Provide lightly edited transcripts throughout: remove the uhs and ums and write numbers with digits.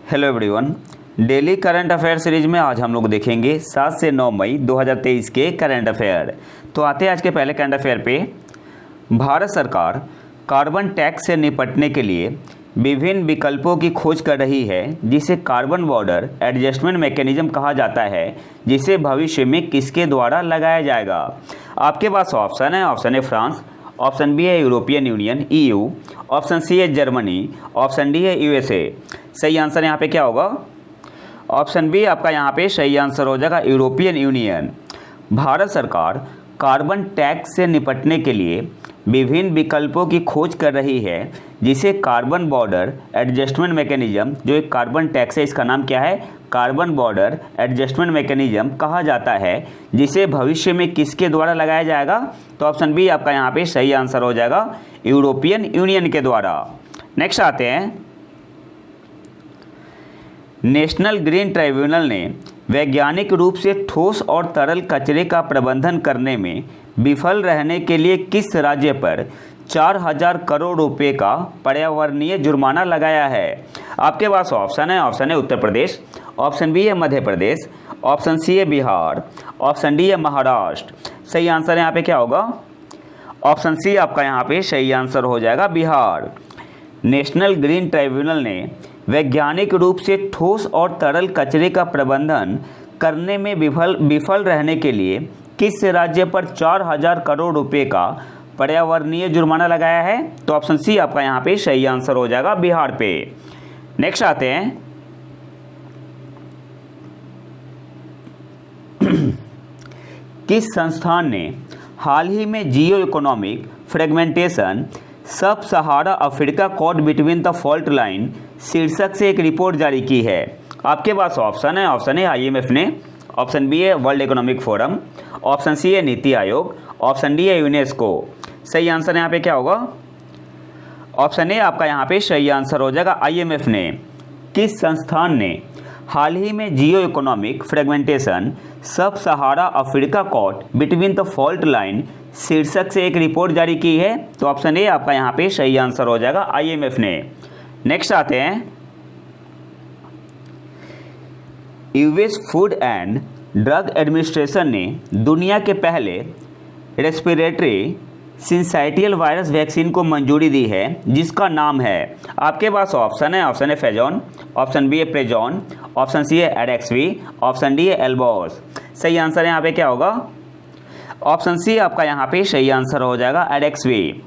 Hello everyone. Daily current affair series में आज हम लोग देखेंगे 7 से 9 मई 2023 के करंट अफेयर। तो आते हैं आज के पहले करंट अफेयर पे। भारत सरकार कार्बन टैक्स से निपटने के लिए विभिन्न विकल्पों की खोज कर रही है, जिसे कार्बन बॉर्डर एडजस्टमेंट मैकेनिज्म कहा जाता है, जिसे भविष्य में किसके द्वारा लगाया जाएगा। आपके पास ऑप्शन है फ्रांस, ऑप्शन बी है European Union EU, option C है जर्मनी, ऑप्शन डी है USA। सही आंसर यहाँ पे क्या होगा? ऑप्शन बी आपका यहाँ पे सही आंसर हो जाएगा, यूरोपियन यूनियन। भारत सरकार कार्बन टैक्स से निपटने के लिए विभिन्न विकल्पों की खोज कर रही है, जिसे कार्बन बॉर्डर एडजस्टमेंट मैकेनिज्म, जो एक कार्बन टैक्स है, इसका नाम क्या है? कार्बन बॉर्डर एडजस्टमेंट मैकेनिज्म कहा जाता है, जिसे भविष्य में किसके द्वारा लगाया जाएगा? तो ऑप्शन बी आपका यहाँ पे सही आंसर हो जाएगा, यूरोपियन यूनियन के द्वारा। नेक्स्ट आते हैं, नेशनल ग्रीन ट्राइब्यूनल ने वैज्ञानिक रूप से ठोस और तरल कचरे का प्रबंधन करने में विफल रहने के लिए किस राज्य पर 4000 करोड़ रुपए का पर्यावरणीय जुर्माना लगाया है? आपके पास ऑप्शन है उत्तर प्रदेश, ऑप्शन बी है मध्य प्रदेश, ऑप्शन सी है बिहार, ऑप्शन डी है महाराष्ट्र। सही आंसर यहाँ पे क्या होगा? ऑप्शन सी आपका यहाँ पे सही आंसर हो जाएगा, बिहार। नेशनल ग्रीन ट्राइब्यूनल ने वैज्ञानिक रूप से ठोस और तरल कचरे का प्रबंधन करने में विफल रहने के लिए किस राज्य पर 4000 करोड़ रुपए का पर्यावरणीय जुर्माना लगाया है? तो ऑप्शन सी आपका यहाँ पे सही आंसर हो जाएगा, बिहार पे। नेक्स्ट आते हैं, किस संस्थान ने हाल ही में जियो economic fragmentation sub Sahara Africa caught between the fault line शीर्षक से एक रिपोर्ट जारी की है? आपके पास ऑप्शन है IMF ने, ऑप्शन बी है World Economic Forum, option C है नीति आयोग, ऑप्शन डी है यूनेस्को। सही आंसर यहाँ पे क्या होगा? ऑप्शन ए आपका यहाँ पे सही आंसर हो जाएगा, IMF ने। किस संस्थान ने हाल ही में जियो economic fragmentation sub Sahara Africa caught between the fault line शीर्षक से एक रिपोर्ट जारी की है? तो ऑप्शन ए आपका यहाँ पे सही आंसर हो जाएगा, IMF ने। नेक्स्ट आते हैं, US food and drug administration ने दुनिया के पहले रेस्पिरेटरी सिंसाइटियल वायरस वैक्सीन को मंजूरी दी है, जिसका नाम है। आपके पास ऑप्शन है फेजॉन, ऑप्शन बी है प्रेजॉन, ऑप्शन सी है एडेक्सवी, ऑप्शन डी है एल्बॉस। सही आंसर यहाँ पे क्या होगा? ऑप्शन सी आपका यहाँ पे सही आंसर हो जाएगा, एडेक्सवी।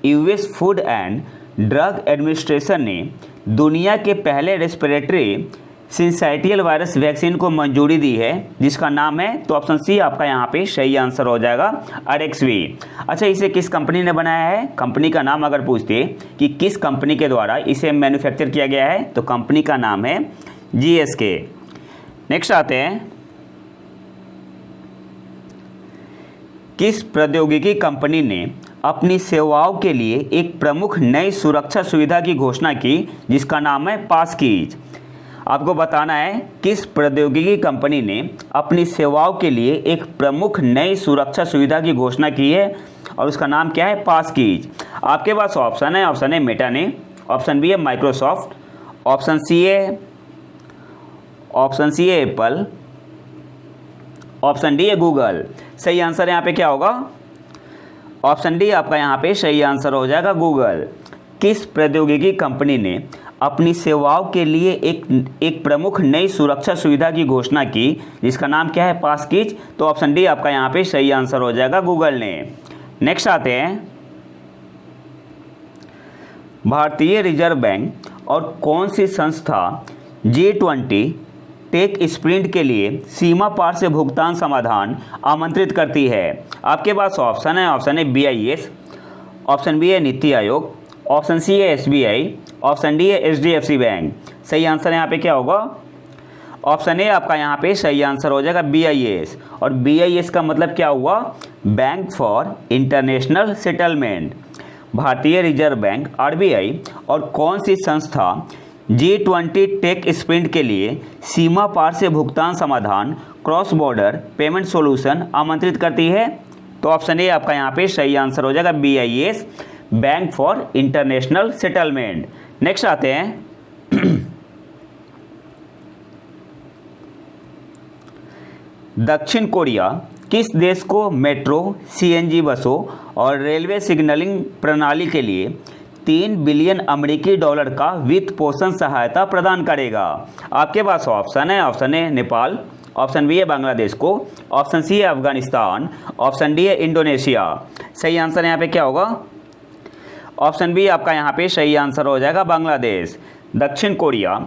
US food and drug administration ने दुनिया के पहले रेस्पिरेटरी सिंसाइटियल वायरस वैक्सीन को मंजूरी दी है, जिसका नाम है, तो ऑप्शन सी आपका यहाँ पे सही आंसर हो जाएगा, एडेक्सवी। अच्छा, इसे किस कंपनी ने बनाया है? कंपनी का नाम अगर पूछते कि किस कंपनी के द्वारा इसे मैन्युफैक्चर किया गया है, तो कंपनी का नाम है GSK। नेक्स्ट आते हैं, किस प्रौद्योगिकी कंपनी ने अपनी सेवाओं के लिए एक प्रमुख नई सुरक्षा सुविधा की घोषणा की, जिसका नाम है पासकीज? आपको बताना है किस प्रौद्योगिकी कंपनी ने अपनी सेवाओं के लिए एक प्रमुख नई सुरक्षा सुविधा की घोषणा की है, और उसका नाम क्या है? पासकीज। आपके पास ऑप्शन है मेटा ने, ऑप्शन बी है माइक्रोसॉफ्ट, ऑप्शन सी है एप्पल, ऑप्शन डी है गूगल। सही आंसर यहाँ पे क्या होगा? ऑप्शन डी आपका यहाँ पे सही आंसर हो जाएगा, गूगल। किस प्रौद्योगिकी कंपनी ने अपनी सेवाओं के लिए एक प्रमुख नई सुरक्षा सुविधा की घोषणा की, जिसका नाम क्या है? पासकीज। तो ऑप्शन डी आपका यहाँ पे सही आंसर हो जाएगा, गूगल ने। नेक्स्ट आते हैं, भारतीय रिजर्व बैंक और कौन सी संस्था G20 टेक स्प्रिंट के लिए सीमा पार से भुगतान समाधान आमंत्रित करती है? आपके पास ऑप्शन है BIS, ऑप्शन बी है नीति आयोग, ऑप्शन सी है SBI, ऑप्शन डी है HDFC बैंक। सही आंसर यहाँ पे क्या होगा? ऑप्शन ए आपका यहाँ पे सही आंसर हो जाएगा, BIS। और BIS का मतलब क्या हुआ? Bank for international settlement. भारतीय रिजर्व बैंक RBI और कौन सी संस्था G20 टेक स्प्रिंट के लिए सीमा पार से भुगतान समाधान क्रॉस बॉर्डर पेमेंट सॉल्यूशन आमंत्रित करती है? तो ऑप्शन ए आपका यहाँ पे सही आंसर हो जाएगा, BIS, bank for international settlement. Next आते हैं, दक्षिण कोरिया किस देश को मेट्रो, सीएनजी बसों और रेलवे सिग्नलिंग प्रणाली के लिए 3 बिलियन अमेरिकी डॉलर का वित्त पोषण सहायता प्रदान करेगा? आपके पास ऑप्शन है। Option A Nepal, option B है बांग्लादेश को, ऑप्शन सी है अफगानिस्तान, ऑप्शन डी है इंडोनेशिया। सही आंसर यहाँ पे क्या होगा? ऑप्शन बी आपका यहाँ पे सही आंसर हो जाएगा, बांग्लादेश। दक्षिण कोरिया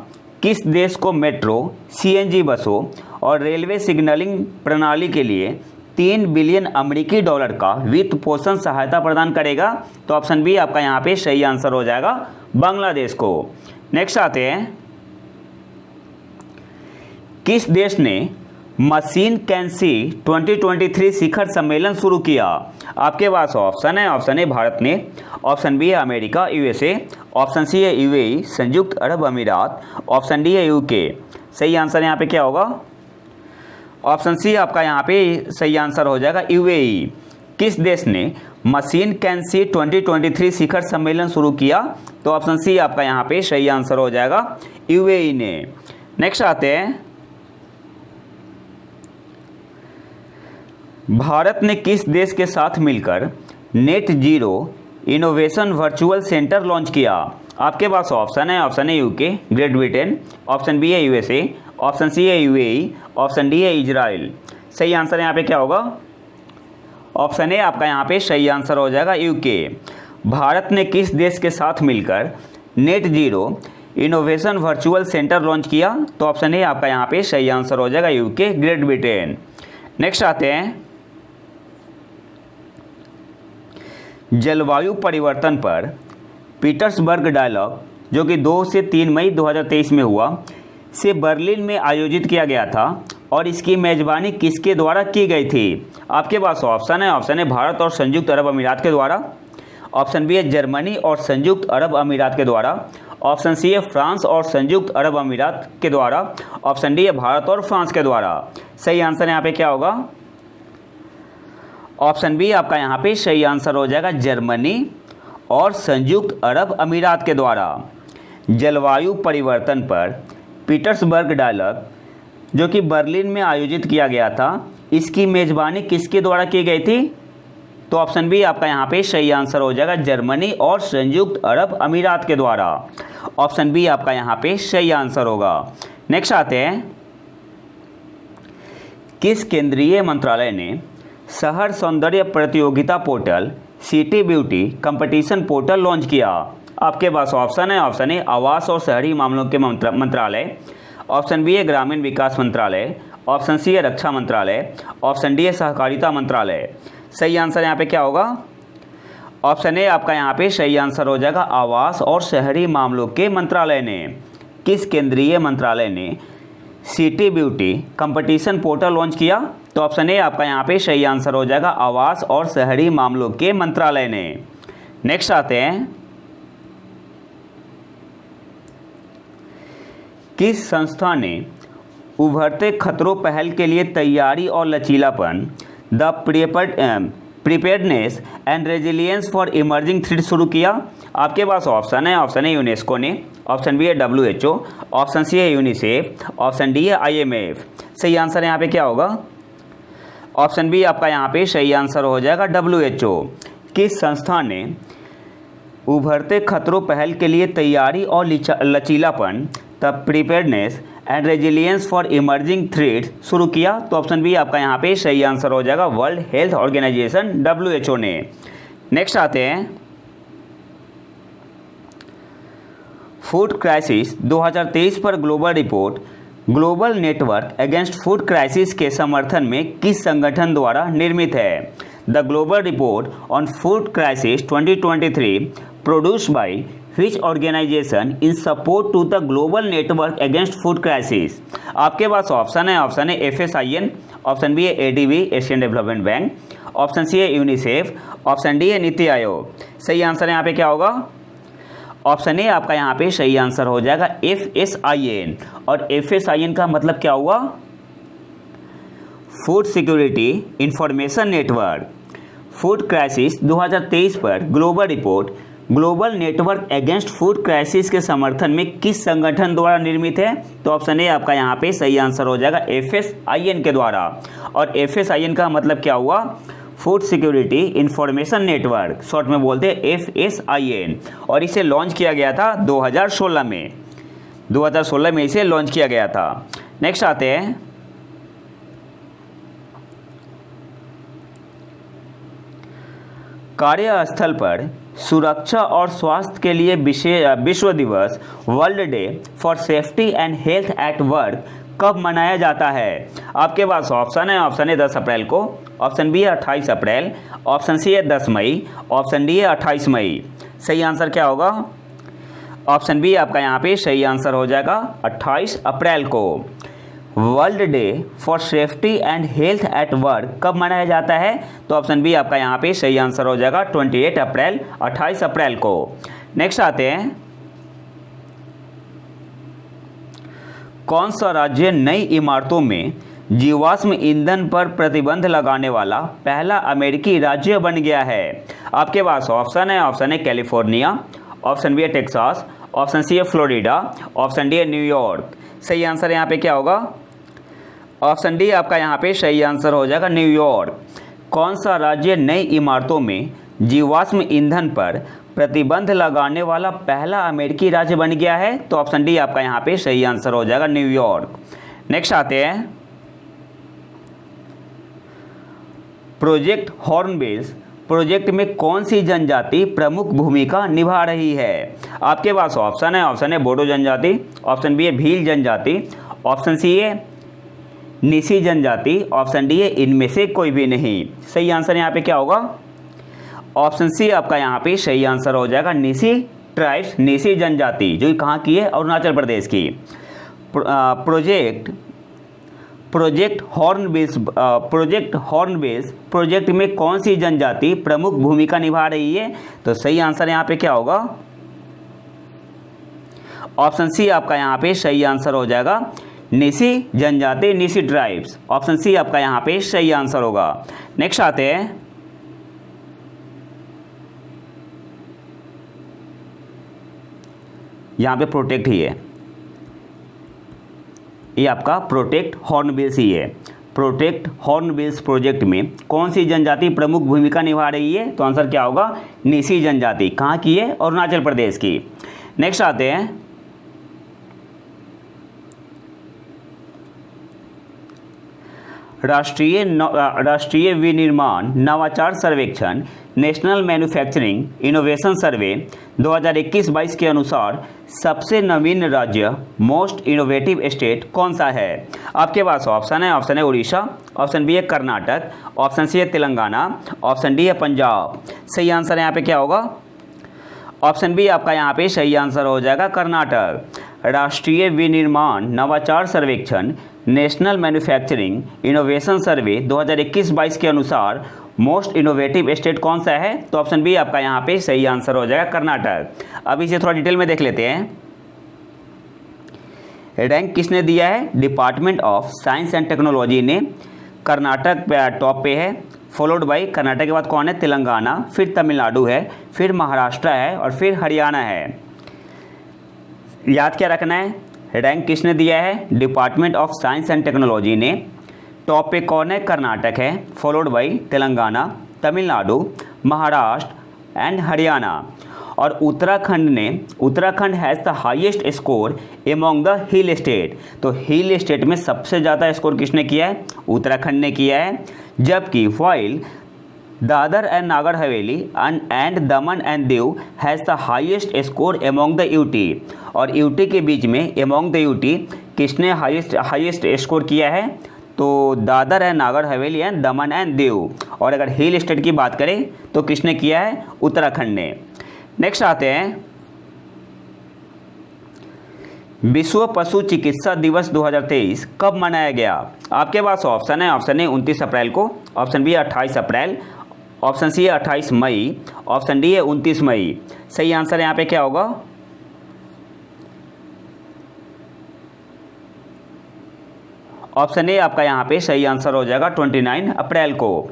किस देश को मेट्रो, सीएनजी बसों और रेलवे सिग्नलिंग प्रणाली के लिए 3 बिलियन अमेरिकी डॉलर का वित्त पोषण सहायता प्रदान करेगा? तो ऑप्शन बी आपका यहाँ पे सही आंसर हो जाएगा, बांग्लादेश को। नेक्स्ट आते हैं, किस देश ने मशीन कैन सी 2023 शिखर सम्मेलन शुरू किया? आपके पास ऑप्शन है। ऑप्शन ए भारत ने, ऑप्शन बी है अमेरिका यूएसए, ऑप्शन सी है यूएई संयुक्त अरब अमीरात, ऑप्शन डी है यूके। सही आंसर यहाँ पे क्या होगा? ऑप्शन सी आपका यहाँ पे सही आंसर हो जाएगा, यूएई। किस देश ने मशीन कैन सी 2023 शिखर सम्मेलन शुरू किया? तो ऑप्शन सी आपका यहाँ पे सही आंसर हो जाएगा, यूएई ने। नेक्स्ट आते हैं, भारत ने किस देश के साथ मिलकर net zero innovation virtual centre launch किया? आपके पास ऑप्शन है। Option A UK, Great Britain, option B है यूएसए, ऑप्शन सी है यूएई, ऑप्शन डी है इजराइल। सही आंसर यहाँ पे क्या होगा? ऑप्शन ए आपका यहाँ पे सही आंसर हो जाएगा, यूके। भारत ने किस देश के साथ मिलकर net zero innovation virtual centre launch किया? तो ऑप्शन ए आपका यहाँ पे सही आंसर हो जाएगा, यूके, ग्रेट ब्रिटेन। नेक्स्ट आते हैं, जलवायु परिवर्तन पर पीटर्सबर्ग डायलॉग जो कि 2 से 3 मई 2023 में हुआ से बर्लिन में आयोजित किया गया था और इसकी मेजबानी किसके द्वारा की गई थी? आपके पास ऑप्शन है। ऑप्शन है भारत और संयुक्त अरब अमीरात के द्वारा, ऑप्शन बी है जर्मनी और संयुक्त अरब अमीरात के द्वारा, ऑप्शन सी है फ्रांस और संयुक्त अरब अमीरात के द्वारा, ऑप्शन डी है भारत और फ्रांस के द्वारा। सही आंसर यहाँ पे क्या होगा? ऑप्शन बी आपका यहाँ पे सही आंसर हो जाएगा, जर्मनी और संयुक्त अरब अमीरात के द्वारा। जलवायु परिवर्तन पर पीटर्सबर्ग डायलॉग जो कि बर्लिन में आयोजित किया गया था, इसकी मेजबानी किसके द्वारा की गई थी? तो ऑप्शन बी आपका यहाँ पे सही आंसर हो जाएगा, जर्मनी और संयुक्त अरब अमीरात के द्वारा। ऑप्शन बी आपका यहाँ पे सही आंसर होगा। नेक्स्ट आते हैं, किस केंद्रीय मंत्रालय ने शहर सौंदर्य प्रतियोगिता portal city beauty competition portal launch किया? आपके पास ऑप्शन है। ऑप्शन ए आवास और शहरी मामलों के मंत्रालय, ऑप्शन बी है ग्रामीण विकास मंत्रालय, ऑप्शन सी है रक्षा मंत्रालय, ऑप्शन डी है सहकारिता मंत्रालय। सही आंसर यहाँ पे क्या होगा? ऑप्शन ए आपका यहाँ पे सही आंसर हो जाएगा, आवास और शहरी मामलों के मंत्रालय ने। किस केंद्रीय मंत्रालय ने city beauty competition portal launch किया? तो ऑप्शन ए आपका यहाँ पे सही आंसर हो जाएगा, आवास और शहरी मामलों के मंत्रालय ने। नेक्स्ट आते हैं, किस संस्था ने उभरते खतरों पहल के लिए तैयारी और लचीलापन the preparedness and resilience for emerging threat शुरू किया? आपके पास ऑप्शन है। ऑप्शन ए यूनेस्को ने, ऑप्शन बी है WHO, ऑप्शन सी है यूनिसेफ, ऑप्शन डी है IMF। सही आंसर यहाँ पे क्या होगा? ऑप्शन बी आपका यहाँ पे सही आंसर हो जाएगा, WHO। किस संस्था ने उभरते खतरों पहल के लिए तैयारी और लचीलापन the preparedness and resilience for emerging threats शुरू किया? तो ऑप्शन बी आपका यहाँ पे सही आंसर हो जाएगा, वर्ल्ड हेल्थ ऑर्गेनाइजेशन WHO ने। नेक्स्ट आते हैं, फूड क्राइसिस 2023 पर global report global network against food crisis के समर्थन में किस संगठन द्वारा निर्मित है? The global report on food crisis 2023 produced by which organisation in support to the global network against food crisis? आपके पास ऑप्शन है। ऑप्शन है FSIN, ऑप्शन बी है ADB Asian Development Bank, option C है यूनिसेफ, ऑप्शन डी है नीति आयोग। सही answer यहाँ पे क्या होगा? ऑप्शन ए आपका यहाँ पे सही आंसर हो जाएगा, FSIN। और FSIN का मतलब क्या हुआ? Food security information network. Food crisis 2023 पर global report global network against food crisis के समर्थन में किस संगठन द्वारा निर्मित है? तो ऑप्शन ए आपका यहाँ पे सही आंसर हो जाएगा FSIN के द्वारा। और FSIN का मतलब क्या हुआ? Food security information network, short में बोलते हैं FSIN। और इसे लॉन्च किया गया था 2016 में। 2016 में इसे लॉन्च किया गया था। नेक्स्ट आते हैं कार्यस्थल पर सुरक्षा और स्वास्थ्य के लिए विश्व दिवस world day for safety and health at work कब मनाया जाता है? आपके पास ऑप्शन है। ऑप्शन ए 10 अप्रैल को, ऑप्शन बी है 28 अप्रैल, ऑप्शन सी है 10 मई, ऑप्शन डी है 28 मई। सही आंसर क्या होगा? ऑप्शन बी आपका यहाँ पे सही आंसर हो जाएगा 28 अप्रैल को। World day for safety and health at work कब मनाया जाता है? तो ऑप्शन बी आपका यहाँ पे सही आंसर हो जाएगा 28 अप्रैल, 28 अप्रैल को। नेक्स्ट आते हैं, कौन सा राज्य नई इमारतों में जीवाश्म ईंधन पर प्रतिबंध लगाने वाला पहला अमेरिकी राज्य बन गया है? आपके पास ऑप्शन है। Option A California, option B है टेक्सास, ऑप्शन सी है फ्लोरिडा, ऑप्शन डी है न्यूयॉर्क। सही आंसर यहाँ पे क्या होगा? ऑप्शन डी आपका यहाँ पे सही आंसर हो जाएगा न्यूयॉर्क। कौन सा राज्य नई इमारतों में जीवाश्म ईंधन पर प्रतिबंध लगाने वाला पहला अमेरिकी राज्य बन गया है? तो ऑप्शन डी आपका यहाँ पे सही आंसर हो जाएगा न्यूयॉर्क। नेक्स्ट आते हैं, प्रोजेक्ट हॉर्नबिल प्रोजेक्ट में कौन सी जनजाति प्रमुख भूमिका निभा रही है? आपके पास ऑप्शन है। ऑप्शन है बोडो जनजाति, ऑप्शन बी है भील जनजाति, ऑप्शन सी है निसी जनजाति, ऑप्शन डी है इनमें से कोई भी नहीं। सही आंसर यहाँ पे क्या होगा? ऑप्शन सी आपका यहाँ पे सही आंसर हो जाएगा निसी ट्राइब्स, निसी जनजाति, जो कहाँ की है? अरुणाचल प्रदेश की। प्रोजेक्ट हॉर्नबिल प्रोजेक्ट में कौन सी जनजाति प्रमुख भूमिका निभा रही है? तो सही आंसर यहाँ पे क्या होगा? ऑप्शन सी आपका यहाँ पे सही आंसर हो जाएगा निसी जनजाति, निसी ट्राइब्स। ऑप्शन सी आपका यहाँ पे सही आंसर होगा। नेक्स्ट आते हैं, यहाँ पे प्रोटेक्ट ही है, ये आपका प्रोटेक्ट हॉर्नबिल्स ही है। प्रोटेक्ट हॉर्नबिल्स प्रोजेक्ट में कौन सी जनजाति प्रमुख भूमिका निभा रही है? तो आंसर क्या होगा? निसी जनजाति। कहाँ की है? अरुणाचल प्रदेश की। नेक्स्ट आते हैं, राष्ट्रीय विनिर्माण नवाचार सर्वेक्षण नेशनल मैन्युफैक्चरिंग इनोवेशन सर्वे 2021-22 के अनुसार सबसे नवीन राज्य मोस्ट इनोवेटिव स्टेट कौन सा है? आपके पास ऑप्शन है। ऑप्शन है उड़ीसा, ऑप्शन बी है कर्नाटक, ऑप्शन सी है तेलंगाना, ऑप्शन डी है पंजाब। सही आंसर यहाँ पे क्या होगा? ऑप्शन बी आपका यहाँ पे सही आंसर हो जाएगा कर्नाटक। राष्ट्रीय विनिर्माण नवाचार सर्वेक्षण नेशनल मैन्युफैक्चरिंग इनोवेशन सर्वे 2021-22 के अनुसार मोस्ट इनोवेटिव स्टेट कौन सा है? तो ऑप्शन बी आपका यहाँ पे सही आंसर हो जाएगा कर्नाटक। अब इसे थोड़ा डिटेल में देख लेते हैं। रैंक किसने दिया है? Department of Science and Technology ने। कर्नाटक टॉप पे है, फॉलोड बाई कर्नाटक के बाद कौन है? तेलंगाना, फिर तमिलनाडु है, फिर महाराष्ट्र है और फिर हरियाणा है। याद क्या रखना है? रैंक किसने दिया है? Department of Science and Technology ने। टॉप पे कौन है? कर्नाटक है, followed by Telangana, Tamil Nadu, Maharashtra and Haryana. और Uttarakhand has the highest score among the hill state. तो हिल स्टेट में सबसे ज़्यादा स्कोर किसने किया है? उत्तराखंड ने किया है। जबकि while Dadar and Nagar Haveli and Daman and Diu has the highest score among the UT. और यूटी के बीच में एमोंग द यूटी किसने हाईएस्ट स्कोर किया है? तो Dadar and Nagar Haveli and Daman and Diu. और अगर हिल स्टेट की बात करें तो किसने किया है? उत्तराखंड ने। नेक्स्ट आते हैं, विश्व पशु चिकित्सा दिवस 2023 कब मनाया गया? आपके पास ऑप्शन है। ऑप्शन ए 29 अप्रैल को, ऑप्शन बी 28 अप्रैल, ऑप्शन सी है 28 मई, ऑप्शन डी है 29 मई। सही आंसर यहाँ पे क्या होगा? ऑप्शन ए आपका यहाँ पे सही आंसर हो जाएगा 29 अप्रैल को।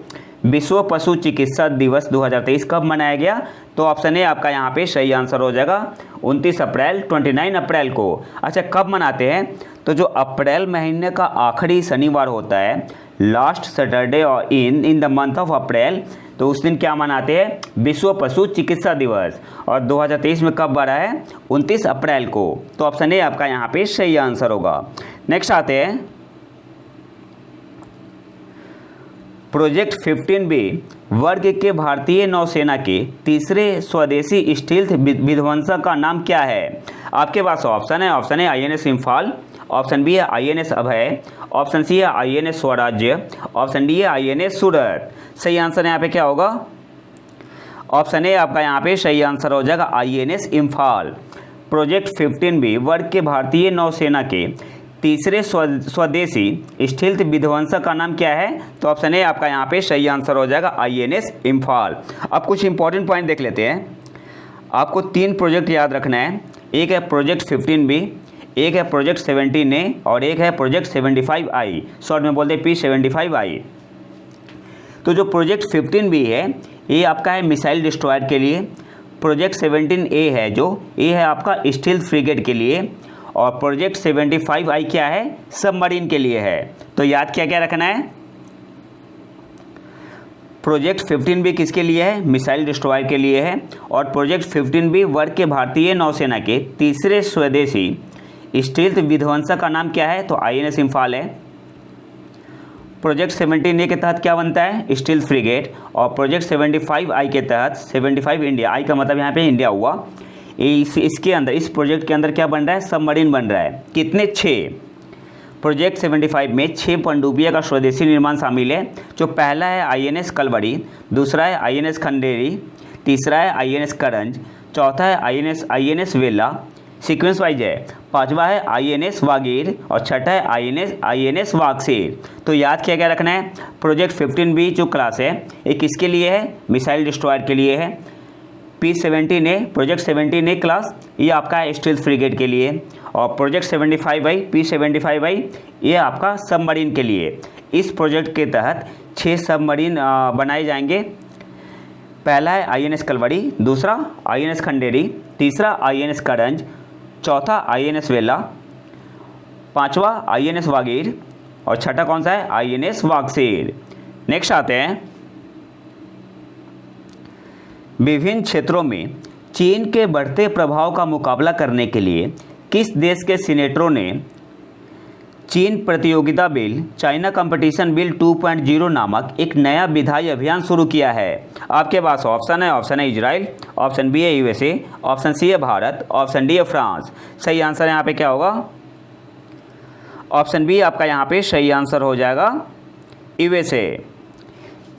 विश्व पशु चिकित्सा दिवस 2023 कब मनाया गया? तो ऑप्शन ए आपका यहाँ पे सही आंसर हो जाएगा 29 अप्रैल 29 अप्रैल को। अच्छा, कब मनाते हैं? तो जो अप्रैल महीने का आखिरी शनिवार होता है, लास्ट सैटरडे और in the month of April, तो उस दिन क्या मनाते हैं? विश्व पशु चिकित्सा दिवस। और 2023 में कब बढ़ा है? 29 अप्रैल को। तो ऑप्शन ए आपका यहाँ पे सही आंसर होगा। नेक्स्ट आते हैं प्रोजेक्ट 15B वर्ग के भारतीय नौसेना के तीसरे स्वदेशी स्टील्थ विध्वंसक का नाम क्या है? आपके पास ऑप्शन है, option A INS Imphal, option B है INS अभय, ऑप्शन सी है INS स्वराज्य, ऑप्शन डी है INS सूरत। सही आंसर यहाँ पे क्या होगा? ऑप्शन ए आपका यहाँ पे सही आंसर हो जाएगा INS इम्फाल। प्रोजेक्ट 15B वर्ग के भारतीय नौसेना के तीसरे स्वदेशी स्टील्थ विध्वंसक का नाम क्या है? तो ऑप्शन ए आपका यहाँ पे सही आंसर हो जाएगा INS इम्फाल। अब कुछ इंपॉर्टेंट पॉइंट देख लेते हैं। आपको 3 प्रोजेक्ट याद रखना है। एक है प्रोजेक्ट 15B, एक है प्रोजेक्ट 17A और एक है प्रोजेक्ट 75I, शॉर्ट में बोलते हैं P75I। तो जो प्रोजेक्ट 15B है ये आपका है मिसाइल डिस्ट्रॉयर के लिए। प्रोजेक्ट 17A है जो ये है आपका स्टील्थ फ्रिगेट के लिए, और प्रोजेक्ट 75I क्या है? सबमरीन के लिए है। तो याद क्या क्या रखना है? प्रोजेक्ट 15B किसके लिए है? मिसाइल डिस्ट्रॉयर के लिए है। और प्रोजेक्ट 15B वर्ग के भारतीय नौसेना के तीसरे स्वदेशी स्टील्थ विध्वंसक का नाम क्या है? तो INS इम्फाल है। प्रोजेक्ट 17A के तहत क्या बनता है? Stealth frigate. और प्रोजेक्ट 75I के तहत 75 इंडिया, आई का मतलब यहाँ पे इंडिया हुआ। इसके अंदर, इस प्रोजेक्ट के अंदर क्या बन रहा है? सबमरीन बन रहा है। कितने? 6। प्रोजेक्ट 75 में 6 पनडुब्बियों का स्वदेशी निर्माण शामिल है। जो पहला है INS कलवरी, दूसरा है INS खंडेरी, तीसरा है INS करंज, चौथा है INS वेला, सीक्वेंस वाइज है, पांचवा है INS वागीर और छठा है INS वागसीर। तो याद क्या क्या रखना है? प्रोजेक्ट 15B जो क्लास है ये किसके लिए है? मिसाइल डिस्ट्रॉयर के लिए है। P17A प्रोजेक्ट 17A क्लास ये आपका है स्टील्थ फ्रिगेट के लिए। और प्रोजेक्ट 75I P75I ये आपका सबमरीन के लिए। इस प्रोजेक्ट के तहत 6 सबमरीन बनाए जाएंगे। पहला है INS कलवरी, दूसरा INS खंडेरी, तीसरा INS करंज, चौथा INS वेला, पांचवा INS वागीर और छठा कौन सा है? INS वागसीर। नेक्स्ट आते हैं विभिन्न क्षेत्रों में चीन के बढ़ते प्रभाव का मुकाबला करने के लिए किस देश के सीनेटरों ने चीन प्रतियोगिता बिल चाइना कंपटीशन बिल 2.0 नामक एक नया विधायी अभियान शुरू किया है? आपके पास ऑप्शन है, ऑप्शन है इजराइल, ऑप्शन बी है USA, ऑप्शन सी है भारत, ऑप्शन डी है फ्रांस। सही आंसर यहाँ पे क्या होगा? ऑप्शन बी आपका यहाँ पे सही आंसर हो जाएगा USA।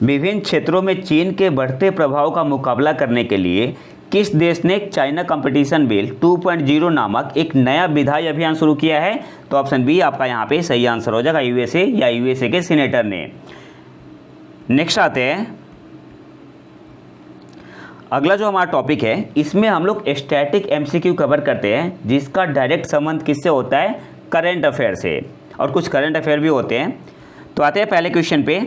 विभिन्न क्षेत्रों में चीन के बढ़ते प्रभाव का मुकाबला करने के लिए किस देश ने चाइना कंपटीशन बिल 2.0 नामक एक नया विधायी अभियान शुरू किया है? तो ऑप्शन बी आपका यहाँ पे सही आंसर हो जाएगा USA या USA के सीनेटर ने। नेक्स्ट आते हैं अगला जो हमारा टॉपिक है, इसमें हम लोग स्टैटिक MCQ कवर करते हैं जिसका डायरेक्ट संबंध किससे होता है? करंट अफेयर से, और कुछ करंट अफेयर भी होते हैं। तो आते हैं पहले क्वेश्चन पे।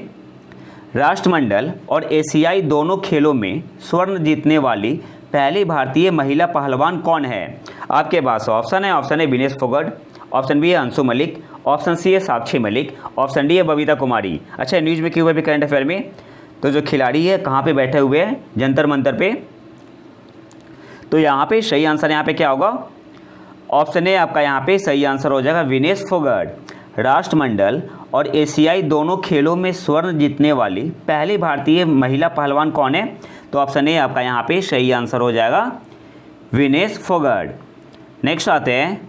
राष्ट्रमंडल और एशियाई दोनों खेलों में स्वर्ण जीतने वाली पहली भारतीय महिला पहलवान कौन है? आपके पास ऑप्शन है, option A Vinesh Phogat, option B है अंशु मलिक, ऑप्शन सी है साक्षी मलिक, ऑप्शन डी है बबीता कुमारी। अच्छा, न्यूज़ में क्यों हुए भी करंट अफेयर में? तो जो खिलाड़ी है कहाँ पे बैठे हुए हैं? जंतर मंतर पे। तो यहाँ पे सही आंसर यहाँ पे क्या होगा? ऑप्शन ए आपका यहाँ पे सही आंसर हो जाएगा विनेश फोगाट। राष्ट्रमंडल और एशियाई दोनों खेलों में स्वर्ण जीतने वाली पहली भारतीय महिला पहलवान कौन है? तो ऑप्शन ए आपका यहाँ पे सही आंसर हो जाएगा विनेश फोगाट। नेक्स्ट आते हैं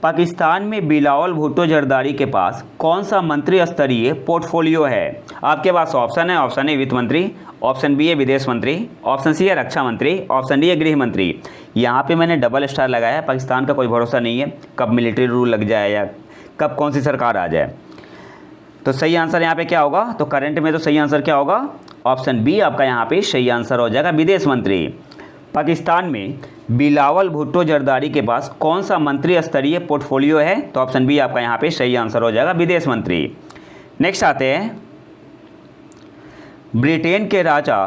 पाकिस्तान में बिलावल भुट्टो जरदारी के पास कौन सा मंत्री स्तरीय पोर्टफोलियो है? आपके पास ऑप्शन है, ऑप्शन ए वित्त मंत्री, ऑप्शन बी है विदेश मंत्री, ऑप्शन सी है रक्षा मंत्री, ऑप्शन डी है गृह मंत्री। यहाँ पे मैंने डबल स्टार लगाया है। पाकिस्तान का कोई भरोसा नहीं है कब मिलिट्री रूल लग जाए या कब कौन सी सरकार आ जाए। तो सही आंसर यहाँ पे क्या होगा? तो करंट में तो सही आंसर क्या होगा? ऑप्शन बी आपका यहाँ पे सही आंसर हो जाएगा विदेश मंत्री। पाकिस्तान में बिलावल भुट्टो जरदारी के पास कौन सा मंत्री स्तरीय पोर्टफोलियो है? तो ऑप्शन बी आपका यहाँ पे सही आंसर हो जाएगा विदेश मंत्री। नेक्स्ट आते हैं ब्रिटेन के राजा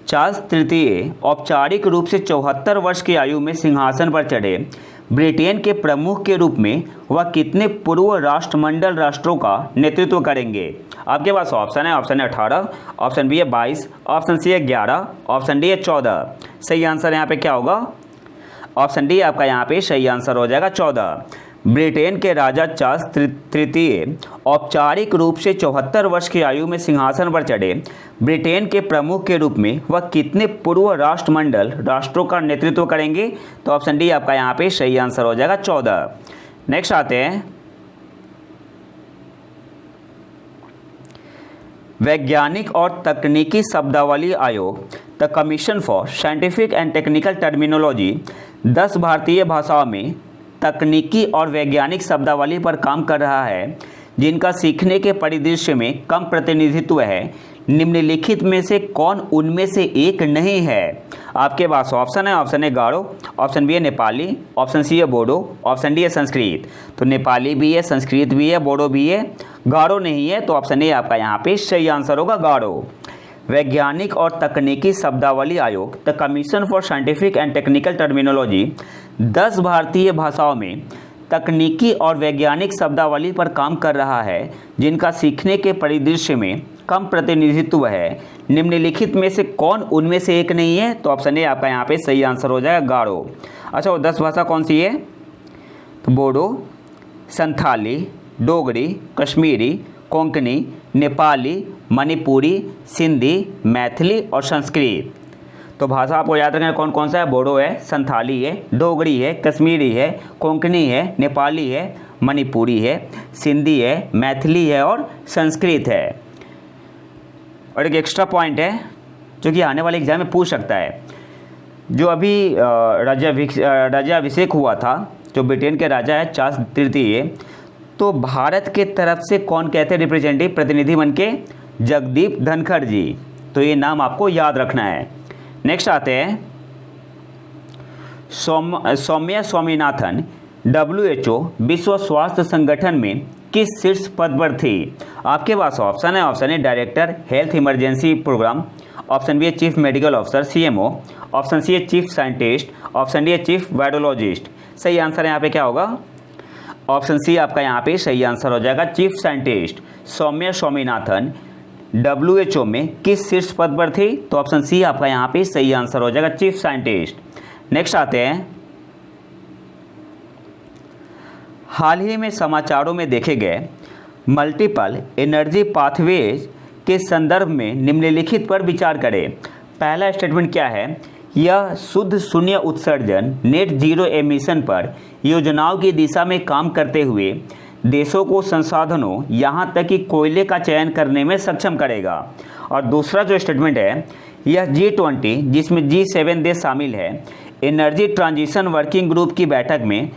चार्ल्स तृतीय औपचारिक रूप से 74 वर्ष की आयु में सिंहासन पर चढ़े। ब्रिटेन के प्रमुख के रूप में वह कितने पूर्व राष्ट्रमंडल राष्ट्रों का नेतृत्व करेंगे? आपके पास ऑप्शन है, ऑप्शन है 18, ऑप्शन बी है 22, ऑप्शन सी है 11, ऑप्शन डी है 14। सही आंसर यहाँ पे क्या होगा? ऑप्शन डी आपका यहाँ पे सही आंसर हो जाएगा 14। ब्रिटेन के राजा चार्ल्स तृतीय औपचारिक रूप से 74 वर्ष की आयु में सिंहासन पर चढ़े। ब्रिटेन के प्रमुख के रूप में वह कितने पूर्व राष्ट्रमंडल राष्ट्रों का नेतृत्व करेंगे? तो ऑप्शन डी आपका यहाँ पे सही आंसर हो जाएगा 14। नेक्स्ट आते हैं, वैज्ञानिक और तकनीकी शब्दावली आयोग the commission for scientific and technical terminology 10 भारतीय भाषाओं में तकनीकी और वैज्ञानिक शब्दावली पर काम कर रहा है, जिनका सीखने के परिदृश्य में कम प्रतिनिधित्व है। निम्नलिखित में से कौन उनमें से एक नहीं है? आपके पास ऑप्शन है, ऑप्शन है गारो, ऑप्शन बी है नेपाली, ऑप्शन सी है बोडो, ऑप्शन डी है संस्कृत। तो नेपाली भी है, संस्कृत भी है, बोडो भी है, गारो नहीं है। तो ऑप्शन ए आपका यहाँ पे सही आंसर होगा गारो। वैज्ञानिक और तकनीकी शब्दावली आयोग the commission for scientific and technical terminology 10 भारतीय भाषाओं में तकनीकी और वैज्ञानिक शब्दावली पर काम कर रहा है, जिनका सीखने के परिदृश्य में कम प्रतिनिधित्व है। निम्नलिखित में से कौन उनमें से एक नहीं है? तो ऑप्शन ए आपका यहाँ पे सही आंसर हो जाएगा गारो। अच्छा, वो 10 भाषा कौन सी है? तो बोडो, संथाली, डोगरी, कश्मीरी, कोंकणी, नेपाली, मणिपुरी, सिंधी, मैथिली और संस्कृत। तो भाषा आपको याद रखना कौन कौन सा है? बोडो है, संथाली है, डोगरी है, कश्मीरी है, कोंकणी है, नेपाली है, मणिपुरी है, सिंधी है, मैथिली है और संस्कृत है। और एक एक्स्ट्रा पॉइंट है जो कि आने वाले एग्जाम में पूछ सकता है। जो अभी राज्याभिषेक हुआ था, जो ब्रिटेन के राजा है चार्ल्स तृतीय, तो भारत के तरफ से कौन कहते हैं रिप्रेजेंटेटिव प्रतिनिधि बन के? जगदीप धनखड़ जी। तो ये नाम आपको याद रखना है। नेक्स्ट आते हैं, सौम्या स्वामीनाथन WHO विश्व स्वास्थ्य संगठन में किस शीर्ष पद पर थी? आपके पास ऑप्शन है, option A director health emergency programme, option B है chief medical officer CMO, option C है चीफ साइंटिस्ट, ऑप्शन डी है चीफ वायरोलॉजिस्ट। सही आंसर यहाँ पे क्या होगा? ऑप्शन सी आपका यहाँ पे सही आंसर हो जाएगा chief scientist. Soumya Swaminathan WHO में किस शीर्ष पद पर थी? तो ऑप्शन सी आपका यहाँ पे सही आंसर हो जाएगा चीफ साइंटिस्ट। नेक्स्ट आते हैं, हाल ही में समाचारों में देखे गए मल्टीपल एनर्जी पाथवेज के संदर्भ में निम्नलिखित पर विचार करें। पहला स्टेटमेंट क्या है? यह शुद्ध शून्य उत्सर्जन नेट जीरो एमिशन पर योजनाओं की दिशा में काम करते हुए देशों को संसाधनों यहाँ तक कि कोयले का चयन करने में सक्षम करेगा। और दूसरा जो स्टेटमेंट है, यह G20 जिसमें G7 देश शामिल है, एनर्जी ट्रांजिशन वर्किंग ग्रुप की बैठक में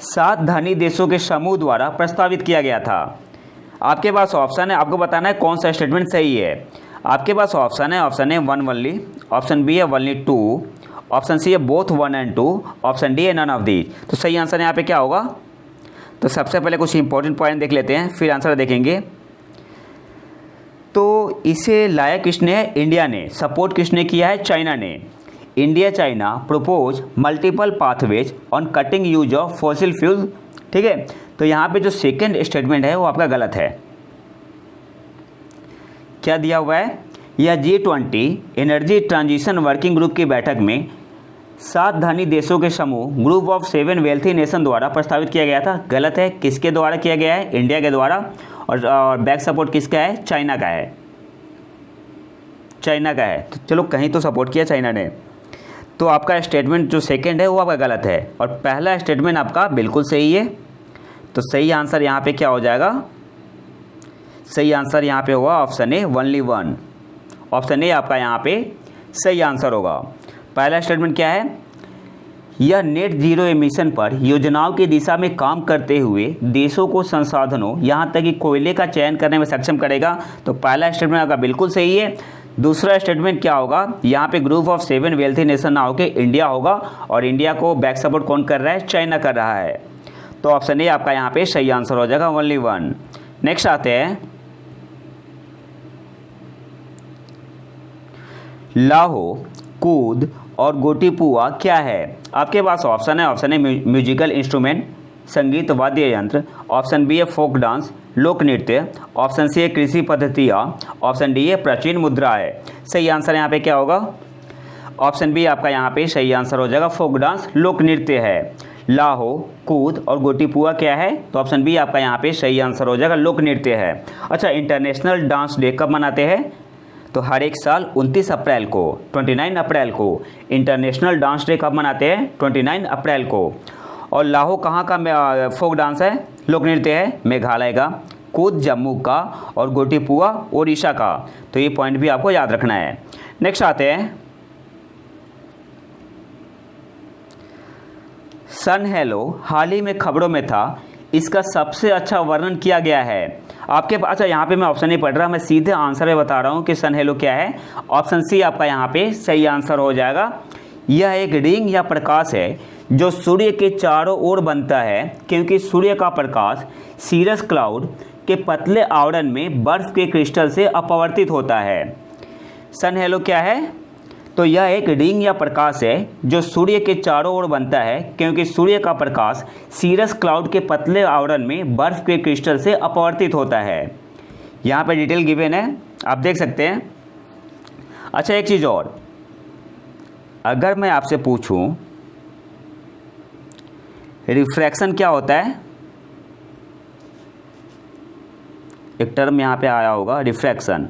7 धनी देशों के समूह द्वारा प्रस्तावित किया गया था। आपके पास ऑप्शन है, आपको बताना है कौन सा स्टेटमेंट सही है। आपके पास ऑप्शन है, option A 1 only, option B है ओनली 2, ऑप्शन सी है बोथ 1 and 2, ऑप्शन डी है नन ऑफ दीज। तो सही आंसर यहाँ पे क्या होगा? तो सबसे पहले कुछ इंपॉर्टेंट पॉइंट देख लेते हैं, फिर आंसर देखेंगे। तो इसे लाया किसने है? इंडिया ने। सपोर्ट किसने किया है? चाइना ने। India China propose multiple pathways on cutting use of fossil fuel. ठीक है, तो यहाँ पे जो सेकेंड स्टेटमेंट है वो आपका गलत है। क्या दिया हुआ है? यह G20 energy transition working group की बैठक में 7 धनी देशों के समूह ग्रुप ऑफ 7 वेल्थी नेशन द्वारा प्रस्तावित किया गया था। गलत है। किसके द्वारा किया गया है? इंडिया के द्वारा। और बैक सपोर्ट किसका है? चाइना का है। चाइना का है। तो चलो कहीं तो सपोर्ट किया चाइना ने। तो आपका स्टेटमेंट जो सेकंड है वो आपका गलत है और पहला स्टेटमेंट आपका बिल्कुल सही है। तो सही आंसर यहाँ पे क्या हो जाएगा? सही आंसर यहाँ पे होगा option A only 1। Option A आपका यहाँ पे सही आंसर होगा। पहला स्टेटमेंट क्या है? यह नेट जीरो एमिशन पर योजनाओं की दिशा में काम करते हुए देशों को संसाधनों यहाँ तक कि कोयले का चयन करने में सक्षम करेगा। तो पहला स्टेटमेंट आपका बिल्कुल सही है। दूसरा स्टेटमेंट क्या होगा? यहाँ पे ग्रुप ऑफ 7 वेल्थी नेशन ना होकर इंडिया होगा और इंडिया को बैक सपोर्ट कौन कर रहा है? चाइना कर रहा है। तो ऑप्शन ए आपका यहाँ पे सही आंसर हो जाएगा ओनली 1। नेक्स्ट आते हैं, लाहो, कूद और गोटीपुआ क्या है? आपके पास ऑप्शन है, ऑप्शन ए म्यूजिकल इंस्ट्रूमेंट, संगीत वाद्य यंत्र, ऑप्शन बी है फोक डांस, लोक नृत्य, ऑप्शन सी है कृषि पद्धतियाँ, ऑप्शन डी है प्राचीन मुद्रा है। सही आंसर यहाँ पे क्या होगा? ऑप्शन बी आपका यहाँ पे सही आंसर हो जाएगा, फोक डांस लोक नृत्य है। लाहो, कूद और गोटीपुआ क्या है? तो ऑप्शन बी आपका यहाँ पे सही आंसर हो जाएगा, लोक नृत्य है। अच्छा, इंटरनेशनल डांस डे कब मनाते हैं? तो हर एक साल 29 अप्रैल को, 29 अप्रैल को इंटरनेशनल डांस डे कब मनाते हैं? 29 अप्रैल को। और लाहो कहाँ का फोक डांस है, लोक नृत्य है? मेघालय का। कूद जम्मू का और गोटीपुआ ओडिशा का। तो ये पॉइंट भी आपको याद रखना है। नेक्स्ट आते हैं, सन हेलो हाल ही में खबरों में था, इसका सबसे अच्छा वर्णन किया गया है। आपके पास, अच्छा यहाँ पे मैं ऑप्शन नहीं पढ़ रहा, मैं सीधे आंसर में बता रहा हूँ कि सन हेलो क्या है। ऑप्शन सी आपका यहाँ पे सही आंसर हो जाएगा। यह एक रिंग या प्रकाश है जो सूर्य के चारों ओर बनता है, क्योंकि सूर्य का प्रकाश सीरस क्लाउड के पतले आवरण में बर्फ के क्रिस्टल से अपवर्तित होता है। सन हेलो क्या है? तो यह एक रिंग या प्रकाश है जो सूर्य के चारों ओर बनता है, क्योंकि सूर्य का प्रकाश सीरस क्लाउड के पतले आवरण में बर्फ के क्रिस्टल से अपवर्तित होता है। यहाँ पे डिटेल गिवन है, आप देख सकते हैं। अच्छा, एक चीज़ और, अगर मैं आपसे पूछूं रिफ्रैक्शन क्या होता है, एक टर्म यहाँ पे आया होगा रिफ्रैक्शन।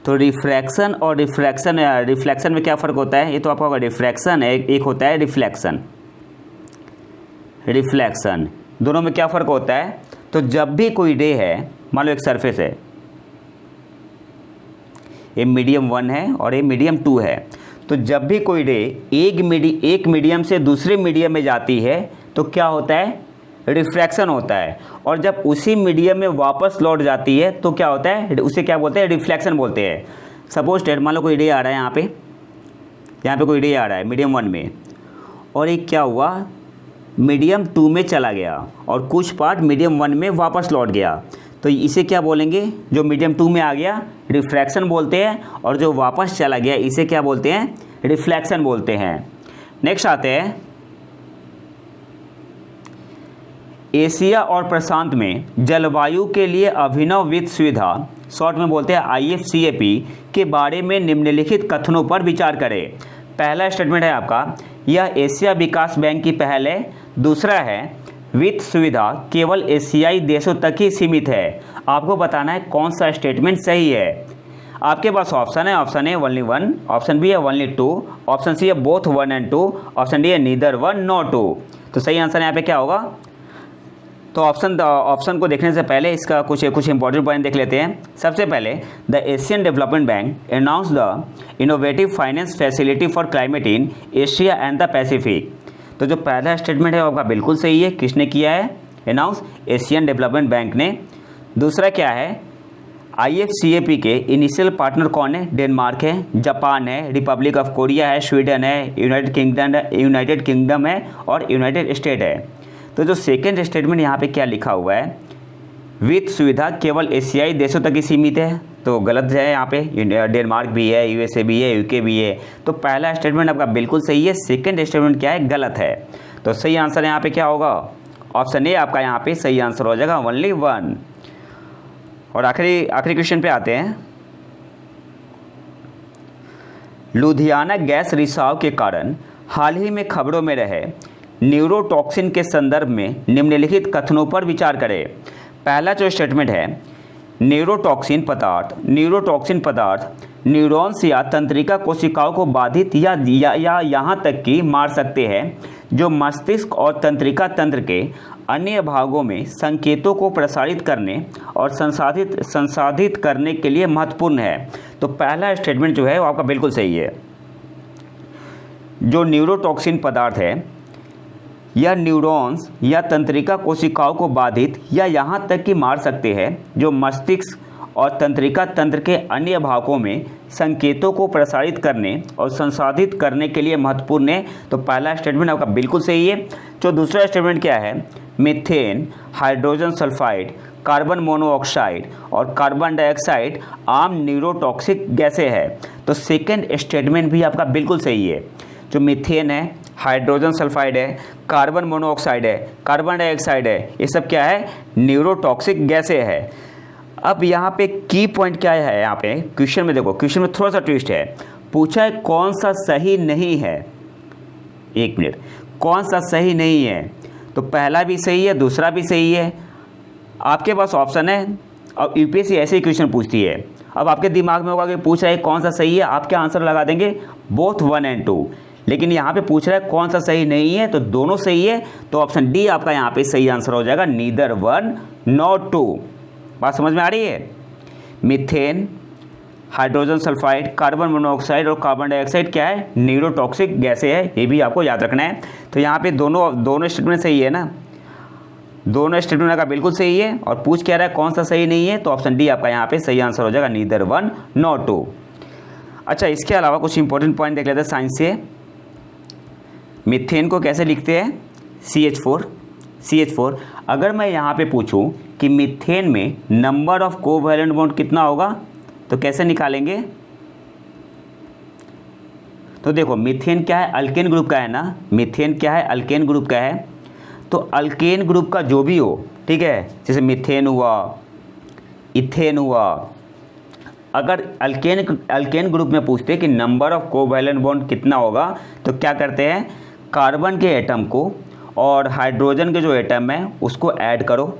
तो रिफ्रैक्शन और रिफ्लेक्शन में क्या फ़र्क होता है? ये तो आपका होगा रिफ्रैक्शन है, एक होता है रिफ्लेक्शन। रिफ्लेक्शन दोनों में क्या फ़र्क होता है? तो जब भी कोई रे है, मान लो एक सरफेस है, ये मीडियम 1 है और ये मीडियम 2 है, तो जब भी कोई रे एक मीडियम से दूसरे मीडियम में जाती है तो क्या होता है? रिफ्रैक्शन होता है। और जब उसी मीडियम में वापस लौट जाती है तो क्या होता है? उसे क्या बोलते हैं? रिफ्लेक्शन बोलते हैं। सपोज डेट, मान लो कोई रे आ रहा है यहाँ पे कोई रे आ रहा है मीडियम 1 में, और एक क्या हुआ, मीडियम 2 में चला गया और कुछ पार्ट मीडियम 1 में वापस लौट गया, तो इसे क्या बोलेंगे? जो मीडियम 2 में आ गया रिफ्रैक्शन बोलते हैं, और जो वापस चला गया इसे क्या बोलते हैं? रिफ्लेक्शन बोलते हैं। नेक्स्ट आते हैं, एशिया और प्रशांत में जलवायु के लिए अभिनव वित्त सुविधा, शॉर्ट में बोलते हैं IFCAP, के बारे में निम्नलिखित कथनों पर विचार करें। पहला स्टेटमेंट है आपका, यह एशिया विकास बैंक की पहल है। दूसरा है, वित्त सुविधा केवल एशियाई देशों तक ही सीमित है। आपको बताना है कौन सा स्टेटमेंट सही है। आपके पास ऑप्शन है, option A only 1, option B है ओनली 2, ऑप्शन सी है बोथ 1 and 2, ऑप्शन डी है नीदर 1 nor 2। तो सही आंसर यहाँ पे क्या होगा? तो ऑप्शन को देखने से पहले इसका कुछ इंपॉर्टेंट पॉइंट देख लेते हैं। सबसे पहले, the Asian Development bank announce the innovative finance facility for climate in Asia and the Pacific. तो जो पहला स्टेटमेंट है वो आपका बिल्कुल सही है। किसने किया है? अनाउंस, एशियन डेवलपमेंट बैंक ने। दूसरा क्या है? IFCAP के इनिशियल पार्टनर कौन है? डेनमार्क है, जापान है, रिपब्लिक ऑफ कोरिया है, स्वीडन है, यूनाइटेड किंगडम है और यूनाइटेड स्टेट है। तो जो सेकेंड स्टेटमेंट यहाँ पे क्या लिखा हुआ है, वित्त सुविधा केवल एशियाई देशों तक ही सीमित है, तो गलत है। यहाँ पे डेनमार्क भी है, USA भी है, UK भी है। तो पहला स्टेटमेंट आपका बिल्कुल सही है, सेकेंड स्टेटमेंट क्या है? गलत है। तो सही आंसर यहाँ पे क्या होगा? ऑप्शन ए आपका यहाँ पे सही आंसर हो जाएगा, ओनली 1। और आखिरी क्वेश्चन पे आते हैं, लुधियाना गैस रिसाव के कारण हाल ही में खबरों में रहे न्यूरोटॉक्सिन के संदर्भ में निम्नलिखित कथनों पर विचार करें। पहला जो स्टेटमेंट है, न्यूरोटॉक्सिन पदार्थ न्यूरॉन्स या तंत्रिका कोशिकाओं को बाधित या यहाँ तक कि मार सकते हैं, जो मस्तिष्क और तंत्रिका तंत्र के अन्य भागों में संकेतों को प्रसारित करने और संसाधित करने के लिए महत्वपूर्ण है। तो पहला स्टेटमेंट जो है वो आपका बिल्कुल सही है। जो न्यूरोटॉक्सिन पदार्थ है, यह न्यूरॉन्स या तंत्रिका कोशिकाओं को बाधित या यहाँ तक कि मार सकते हैं, जो मस्तिष्क और तंत्रिका तंत्र के अन्य भागों में संकेतों को प्रसारित करने और संसाधित करने के लिए महत्वपूर्ण है। तो पहला स्टेटमेंट आपका बिल्कुल सही है। जो दूसरा स्टेटमेंट क्या है, methane hydrogen sulphide carbon monoxide और कार्बन डाइऑक्साइड आम न्यूरोटॉक्सिक गैसें है। तो सेकंड स्टेटमेंट भी आपका बिल्कुल सही है। जो मीथेन है, हाइड्रोजन सल्फाइड है, कार्बन मोनोऑक्साइड है, कार्बन डाइऑक्साइड है, ये सब क्या है, न्यूरोटॉक्सिक गैसें है। अब यहाँ पे की पॉइंट क्या है, यहाँ पे क्वेश्चन में देखो, क्वेश्चन में थोड़ा सा ट्विस्ट है। पूछा है कौन सा सही नहीं है, एक मिनट, कौन सा सही नहीं है? तो पहला भी सही है, दूसरा भी सही है। आपके पास ऑप्शन है। अब यूपीएससी ऐसे ही क्वेश्चन पूछती है। अब आपके दिमाग में होगा कि पूछ रहा है कौन सा सही है, आप क्या आंसर लगा देंगे, बोथ 1 और 2। लेकिन यहाँ पे पूछ रहा है कौन सा सही नहीं है, तो दोनों सही है। तो ऑप्शन डी आपका यहाँ पे सही आंसर हो जाएगा, नीदर 1 नॉट 2। बात समझ में आ रही है? Methane, hydrogen sulphide, carbon monoxide और कार्बन डाइऑक्साइड क्या है, न्यूरोटॉक्सिक गैसें है, ये भी आपको याद रखना है। तो यहाँ पे दोनों स्टेटमेंट सही है ना, दोनों स्टेटमेंट का बिल्कुल सही है। और पूछ क्या रहा है कौन सा सही नहीं है, तो ऑप्शन डी आपका यहाँ पे सही आंसर हो जाएगा, नीदर 1 नॉट 2। अच्छा, इसके अलावा कुछ इंपॉर्टेंट पॉइंट देख लेते हैं साइंस से। मीथेन को कैसे लिखते हैं, CH4। अगर मैं यहाँ पे पूछूं कि मीथेन में नंबर ऑफ कोवैलेंट बॉन्ड कितना होगा, तो कैसे निकालेंगे? तो देखो, मीथेन क्या है, अल्केन ग्रुप का है ना, मीथेन क्या है, अल्केन ग्रुप का है। तो अल्केन ग्रुप का जो भी हो, ठीक है, जैसे मीथेन हुआ, इथेन हुआ, अगर अल्केन ग्रुप में पूछते कि नंबर ऑफ कोवैलेंट बॉन्ड कितना होगा, तो क्या करते हैं, कार्बन के एटम को और हाइड्रोजन के जो एटम है उसको ऐड करो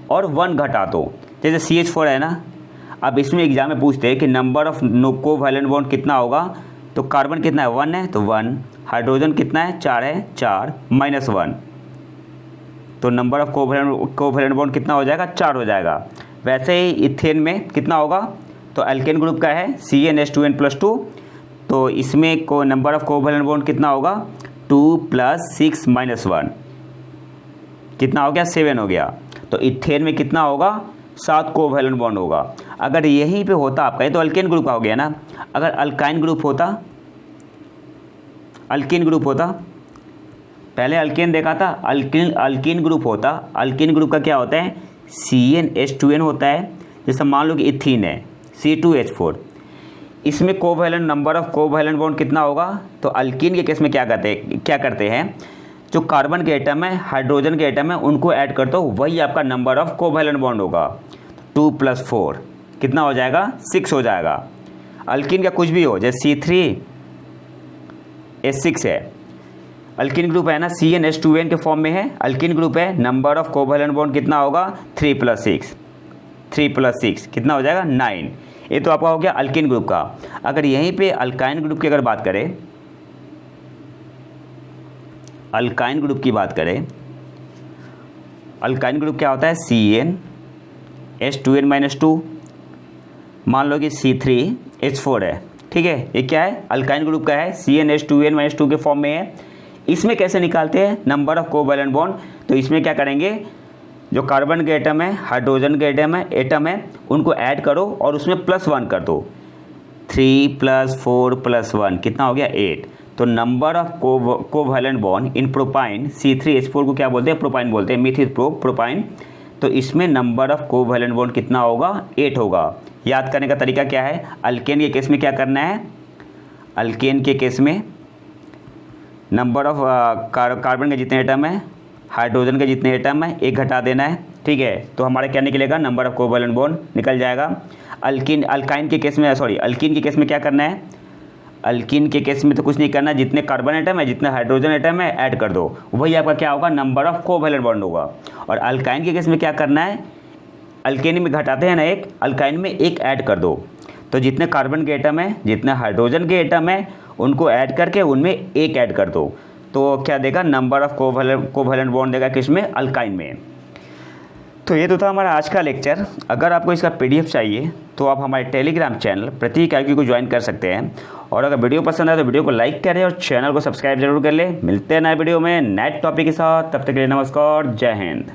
और 1 घटा दो। जैसे CH4 है ना, अब इसमें एग्जाम में पूछते हैं कि नंबर ऑफ कोवैलेंट बॉन्ड कितना होगा, तो कार्बन कितना है, 1 है, तो 1, हाइड्रोजन कितना है, 4 है, 4 माइनस 1, तो नंबर ऑफ कोवैलेंट बॉन्ड कितना हो जाएगा, 4 हो जाएगा। वैसे ही इथेन में कितना होगा, तो अल्केन ग्रुप का है CnH2n+2, तो इसमें को नंबर ऑफ कोवैलेंट बॉन्ड कितना होगा, 2 + 6 - 1, कितना हो गया, 7 हो गया। तो इथेन में कितना होगा, 7 कोवैलेंट बॉन्ड होगा। अगर यहीं पे होता आपका, ये तो अल्केन ग्रुप का हो गया ना, अगर अल्काइन ग्रुप होता, अल्कीन ग्रुप होता, पहले अल्केन देखा था, अल्कीन ग्रुप होता, अल्कीन ग्रुप का क्या होता है, CnH2n होता है। जैसे मान लो कि इथीन है, C2H4, इसमें covalent number of covalent bond कितना होगा, तो अल्कीन के केस में क्या करते हैं, जो कार्बन के एटम है, हाइड्रोजन के एटम है, उनको ऐड करते हो, वही आपका नंबर ऑफ कोवैलेंट बॉन्ड होगा। 2 + 4 कितना हो जाएगा, 6 हो जाएगा। अल्कीन का कुछ भी हो, जैसे C3H6 है, अल्कीन ग्रुप है ना, CnH2n के फॉर्म में है, अल्कीन ग्रुप है, नंबर ऑफ कोवैलेंट बॉन्ड कितना होगा, 3 + 6 कितना हो जाएगा, 9। ये तो आपका हो गया अल्कीन ग्रुप का। अगर यहीं पे अल्काइन ग्रुप की अगर बात करें, अल्काइन ग्रुप की बात करें, अल्काइन ग्रुप क्या होता है, CnH2n-2, मान लो कि C3H4 है, ठीक है, ये क्या है, अल्काइन ग्रुप का है, CnH2n-2 के फॉर्म में है। इसमें कैसे निकालते हैं नंबर ऑफ कोवैलेंट बॉन्ड, तो इसमें क्या करेंगे, जो कार्बन के एटम है, हाइड्रोजन के एटम है, उनको ऐड करो और उसमें +1 कर दो। 3 + 4 + 1 कितना हो गया, 8। तो number of covalent bond in propyne, C3H4 को क्या बोलते हैं, प्रोपाइन बोलते हैं, मिथिल प्रोपाइन। तो इसमें नंबर ऑफ कोवैलेंट बॉन्ड कितना होगा, 8 होगा। याद करने का तरीका क्या है, अल्केन के केस में क्या करना है, अल्केन के केस में नंबर ऑफ कार्बन के जितने एटम है, हाइड्रोजन के जितने एटम है, 1 घटा देना है, ठीक है। तो हमारे क्या निकलेगा, नंबर ऑफ कोवैलेंट बॉन्ड निकल जाएगा। अल्कीन के केस में क्या करना है, अल्कीन के केस में तो कुछ नहीं करना, जितने कार्बन एटम है, जितने हाइड्रोजन एटम है, ऐड कर दो, वही आपका क्या होगा, नंबर ऑफ कोवैलेंट बॉन्ड होगा। और अल्काइन के केस में क्या करना है, अल्केन में घटाते हैं ना 1, अल्काइन में 1 ऐड कर दो। तो जितने कार्बन के एटम है, जितने हाइड्रोजन के एटम है, उनको ऐड करके उनमें 1 ऐड कर दो, तो क्या देगा, नंबर ऑफ कोवैलेंट बॉन्ड देगा किसमें, अल्काइन में। तो ये तो था हमारा आज का लेक्चर। अगर आपको इसका PDF चाहिए तो आप हमारे टेलीग्राम चैनल प्रतीक IQ को ज्वाइन कर सकते हैं। और अगर वीडियो पसंद आए तो वीडियो को लाइक करें और चैनल को सब्सक्राइब जरूर कर लें। मिलते हैं नए वीडियो में नए टॉपिक के साथ, तब तक के लिए नमस्कार, जय हिंद।